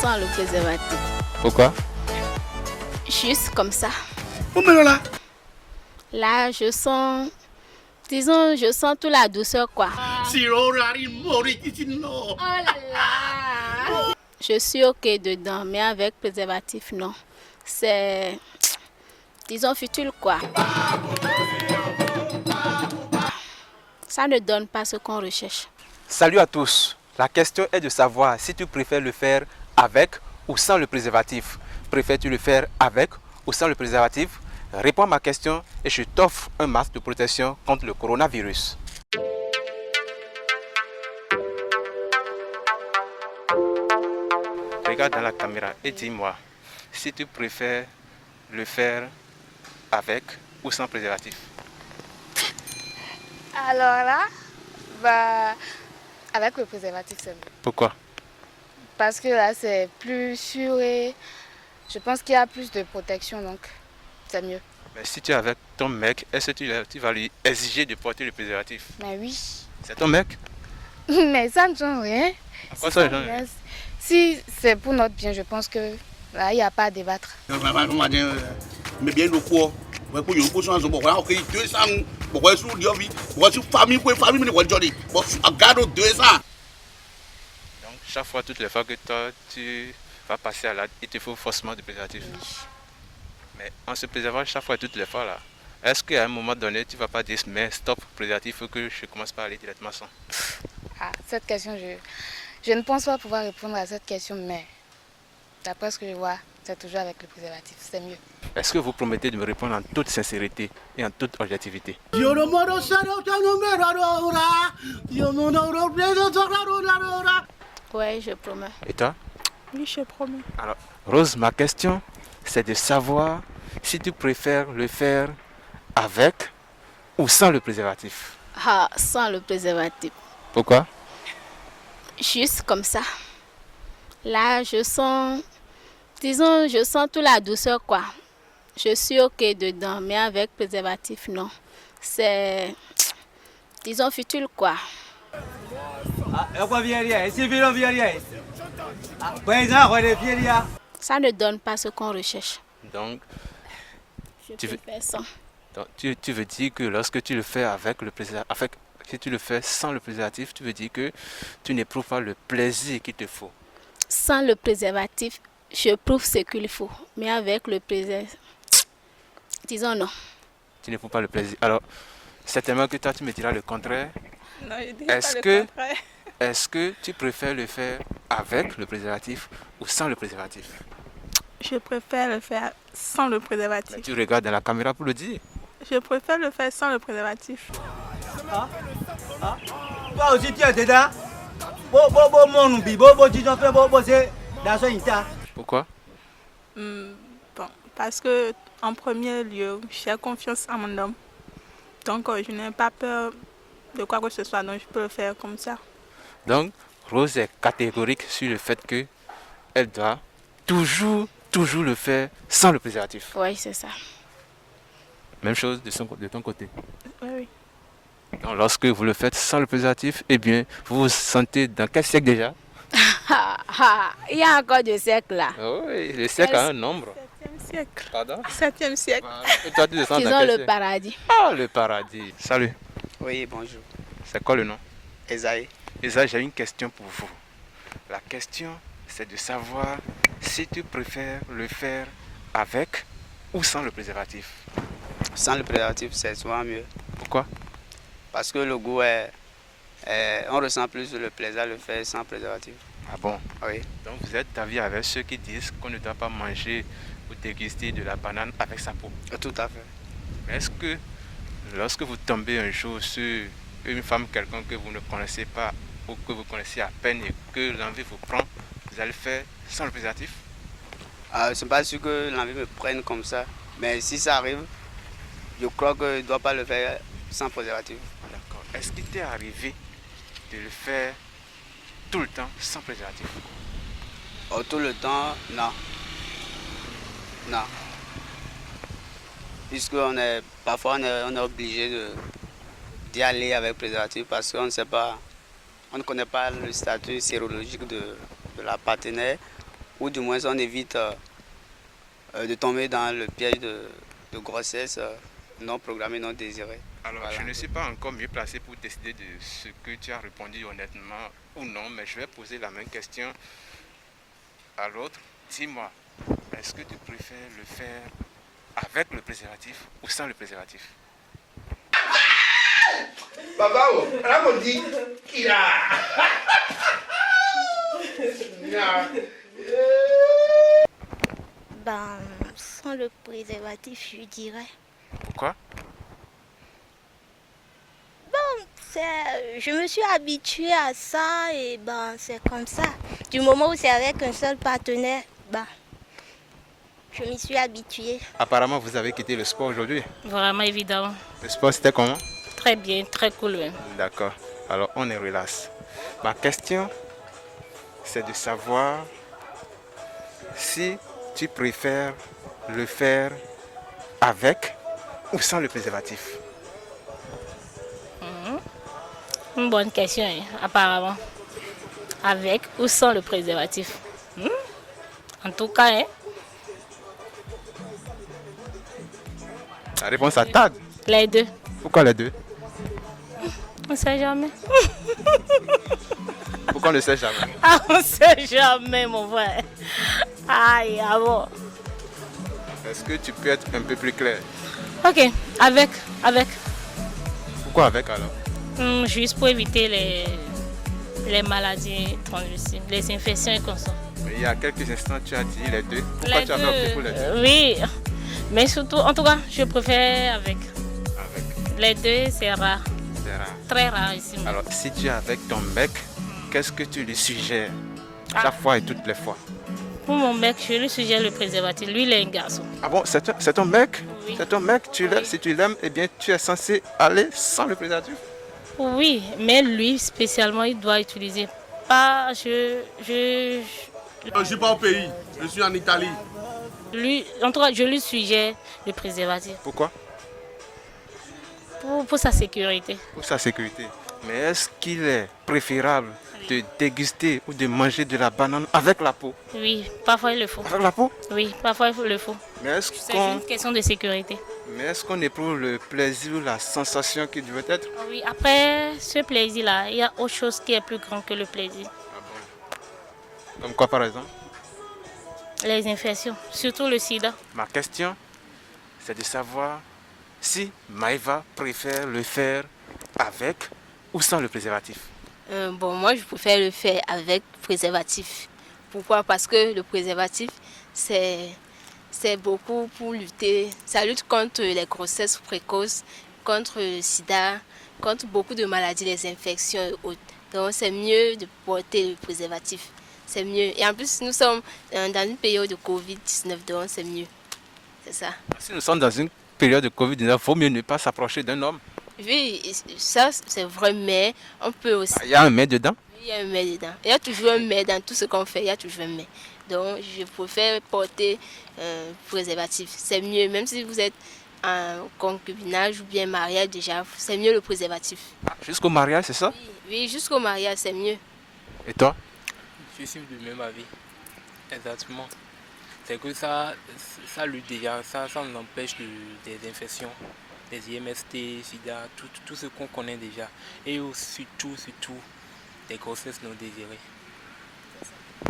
sans le préservatif. Pourquoi? Juste comme ça. Où me là? Là, je sens, disons, je sens toute la douceur, quoi. Oh là là! Je suis OK dedans, mais avec préservatif, non. C'est, disons, futile, quoi. Ça ne donne pas ce qu'on recherche. Salut à tous. La question est de savoir si tu préfères le faire avec ou sans le préservatif. Préfères-tu le faire avec ou sans le préservatif? Réponds à ma question et je t'offre un masque de protection contre le coronavirus. Regarde dans la caméra et dis-moi si tu préfères le faire avec ou sans préservatif. Alors là, avec le préservatif, c'est mieux. Pourquoi? Parce que là, c'est plus sûr et je pense qu'il y a plus de protection, donc c'est mieux. Mais si tu es avec ton mec, est-ce que tu vas lui exiger de porter le préservatif? Mais oui. C'est ton mec? Mais ça ne change rien. Pourquoi ça ne change rien? Si c'est pour notre bien, je pense que là, il n'y a pas à débattre. Mais bien le quoi? Pour une position, je vois OK 200 pourquoi sous Diovi pourquoi sous famille pour famille mais quoi Jody bon garde 200. Donc chaque fois toutes les fois que toi tu vas passer à l'acte, il te faut forcément du préservatif. Oui. Mais en se préservant chaque fois toutes les fois là, est-ce qu'à un moment donné tu vas pas dire mais stop préservatif, il faut que je commence par aller directement sans? Ah, cette question, je ne pense pas pouvoir répondre à cette question, mais d'après ce que je vois, c'est toujours avec le préservatif, c'est mieux. Est-ce que vous promettez de me répondre en toute sincérité et en toute objectivité? Ouais, je promets. Et toi? Oui, je promets. Alors, Rose, ma question, c'est de savoir si tu préfères le faire avec ou sans le préservatif. Ah, sans le préservatif. Pourquoi? Juste comme ça. Là, je sens, disons, je sens toute la douceur, quoi. Je suis OK dedans, mais avec préservatif, non. C'est, disons, futile, quoi. Ça ne donne pas ce qu'on recherche. Donc, Je préfère ça. tu veux dire que lorsque tu le fais avec le préservatif, si tu le fais sans le préservatif, tu veux dire que tu n'éprouves pas le plaisir qu'il te faut. Sans le préservatif, je prouve ce qu'il faut. Mais avec le préservatif, disons non. Tu n'éprouves pas le plaisir. Alors, certainement que toi, tu me diras le contraire. Non, je dirais pas le contraire. Est-ce que tu préfères le faire avec le préservatif ou sans le préservatif? Je préfère le faire sans le Mais préservatif. tu regardes dans la caméra pour le dire. Je préfère le faire sans le préservatif. Toi aussi tu es dedans. Pourquoi? Bon, parce que en premier lieu, j'ai confiance en mon homme. Donc je n'ai pas peur de quoi que ce soit, donc je peux le faire comme ça. Donc, Rose est catégorique sur le fait que elle doit toujours le faire sans le préservatif. Oui, c'est ça. Même chose de ton côté. Oui, oui. Donc, lorsque vous le faites sans le préservatif, eh bien, vous vous sentez dans quel siècle déjà? Il y a encore des siècles là. Oui, le siècle a un nombre. 7e siècle. Pardon? 7e siècle. Et toi, tu descends dans Disons quel le siècle? paradis. Ah, le paradis. Salut. Oui, bonjour. C'est quoi le nom? Esaïe. Esaïe, j'ai une question pour vous. La question, c'est de savoir si tu préfères le faire avec ou sans le préservatif. Sans le préservatif, c'est souvent mieux. Pourquoi? Parce que le goût on ressent plus le plaisir à le faire sans préservatif. Ah bon? Oui. Donc vous êtes d'avis avec ceux qui disent qu'on ne doit pas manger ou déguster de la banane avec sa peau. Tout à fait. Mais est-ce que lorsque vous tombez un jour sur une femme, quelqu'un que vous ne connaissez pas ou que vous connaissez à peine et que l'envie vous prend, vous allez le faire sans le préservatif? Je ne suis pas sûr que l'envie me prenne comme ça. Mais si ça arrive, je crois que je ne dois pas le faire sans préservatif. D'accord. Est-ce qu'il t'est arrivé de le faire tout le temps sans préservatif? Tout le temps, non. Non. Puisque parfois on est obligé d'y aller avec préservatif parce qu'on ne sait pas, on ne connaît pas le statut sérologique de la partenaire ou du moins on évite de tomber dans le piège de grossesse non programmée, non désirée. Alors, Voilà. je ne suis pas encore mieux placé pour décider de ce que tu as répondu honnêtement ou non, mais je vais poser la même question à l'autre. Dis-moi, est-ce que tu préfères le faire avec le préservatif ou sans le préservatif? Baba o, ala mo di kira. Ben, sans le préservatif, je dirais. Pourquoi? Je me suis habituée à ça et ben, c'est comme ça. Du moment où c'est avec un seul partenaire, ben, je m'y suis habituée. Apparemment, vous avez quitté le sport aujourd'hui. Vraiment, évidemment. Le sport, c'était comment? Très bien, très cool. Même. D'accord. Alors, on est relax. Ma question, c'est de savoir si tu préfères le faire avec ou sans le préservatif. Une bonne question, hein, apparemment. Avec ou sans le préservatif. En tout cas, hein, La réponse à tarde. les deux. Pourquoi les deux? On ne sait jamais. Pourquoi on ne sait jamais? Ah, on ne sait jamais, mon frère. Aïe, ah bon. Est-ce que tu peux être un peu plus clair? Ok, avec. Pourquoi avec alors? Juste pour éviter les maladies transmissibles, les infections et comme ça. Il y a quelques instants, tu as dit les deux. Pourquoi Les tu as opté pour les deux? Oui, mais surtout, en tout cas, je préfère avec. Avec. Les deux, c'est rare. C'est rare. Très rare ici. Alors, si tu es avec ton mec, qu'est-ce que tu lui suggères chaque fois et toutes les fois? Pour mon mec, je lui suggère le préservatif. Lui, il est un garçon. Ah bon, c'est ton mec? Oui. C'est ton mec, Oui. si tu l'aimes, eh bien, tu es censé aller sans le préservatif. Oui, mais lui, spécialement, il doit utiliser. Pas, Je ne suis pas au pays, je suis en Italie. lui, en tout cas, je lui suggère le préservatif Pourquoi? pour sa sécurité. Pour sa sécurité. Mais est-ce qu'il est préférable de déguster ou de manger de la banane avec la peau? Oui, parfois il le faut. Avec la peau? Oui, parfois il le faut. Mais est-ce C'est qu'on une question de sécurité. éprouve le plaisir ou la sensation qui devait être? Oui, après ce plaisir-là, il y a autre chose qui est plus grand que le plaisir. Comme quoi par exemple? Les infections, surtout le sida. Ma question, c'est de savoir si Maïva préfère le faire avec ou sans le préservatif. Moi, je préfère le faire avec préservatif. Pourquoi? Parce que le préservatif, c'est beaucoup pour lutter. Ça lutte contre les grossesses précoces, contre le sida, contre beaucoup de maladies, les infections et autres. Donc, c'est mieux de porter le préservatif. C'est mieux. Et en plus, nous sommes dans une période de Covid-19, donc c'est mieux. C'est ça. Si nous sommes dans une période de Covid-19, il vaut mieux ne pas s'approcher d'un homme. Oui, ça, c'est vrai, mais on peut aussi. Il y a un mais dedans. Il y a un mais dedans. Il y a toujours un mais dans tout ce qu'on fait. Il y a toujours un mais. Donc, je préfère porter préservatif. C'est mieux, même si vous êtes en concubinage ou bien mariage déjà, c'est mieux le préservatif. Jusqu'au mariage, c'est ça? Oui, jusqu'au mariage, c'est mieux. Et toi? Je suis du même avis. Exactement. C'est que ça lutte déjà, ça nous empêche des infections, des IMST, SIDA, tout ce qu'on connaît déjà. Et surtout, des grossesses non désirées.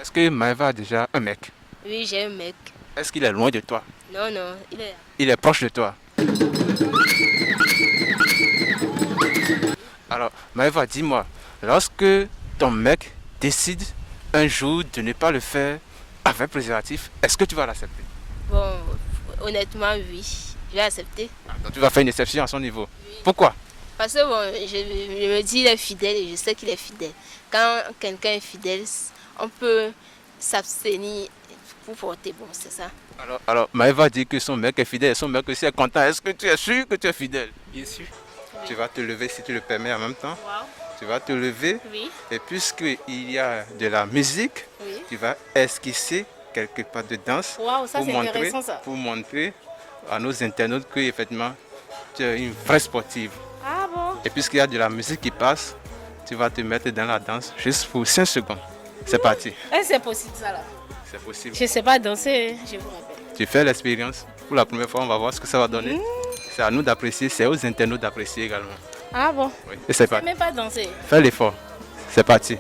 Est-ce que Maïva a déjà un mec? Oui, j'ai un mec. Est-ce qu'il est loin de toi? Non, non, il est. Il est proche de toi. Alors, Maïva, dis-moi, lorsque ton mec décide un jour de ne pas le faire avec préservatif, est-ce que tu vas l'accepter? Bon, honnêtement, oui. Je vais accepter. Donc tu vas faire une exception à son niveau. Pourquoi? Parce que bon, je me dis qu'il est fidèle et je sais qu'il est fidèle. Quand quelqu'un est fidèle, on peut s'abstenir pour porter. Bon, c'est ça. Alors Maëva dit que son mec est fidèle et son mec aussi est content. Est-ce que tu es sûr que tu es fidèle? Bien sûr. Tu vas te lever si tu le permets en même temps. Wow. Tu vas te lever Oui. et puisqu'il y a de la musique, Oui. tu vas esquisser quelques pas de danse Waouh, ça c'est intéressant ça. pour montrer à nos internautes que effectivement tu es une vraie sportive. Ah bon? Et puisqu'il y a de la musique qui passe, tu vas te mettre dans la danse juste pour 5 secondes. C'est parti. C'est possible ça là. c'est possible. Je ne sais pas danser, je vous rappelle. Tu fais l'expérience. Pour la première fois, on va voir ce que ça va donner. C'est à nous d'apprécier, c'est aux internautes d'apprécier également. Ah bon? Oui. Et c'est Je ne sais parti. même pas danser. Fais l'effort. C'est parti.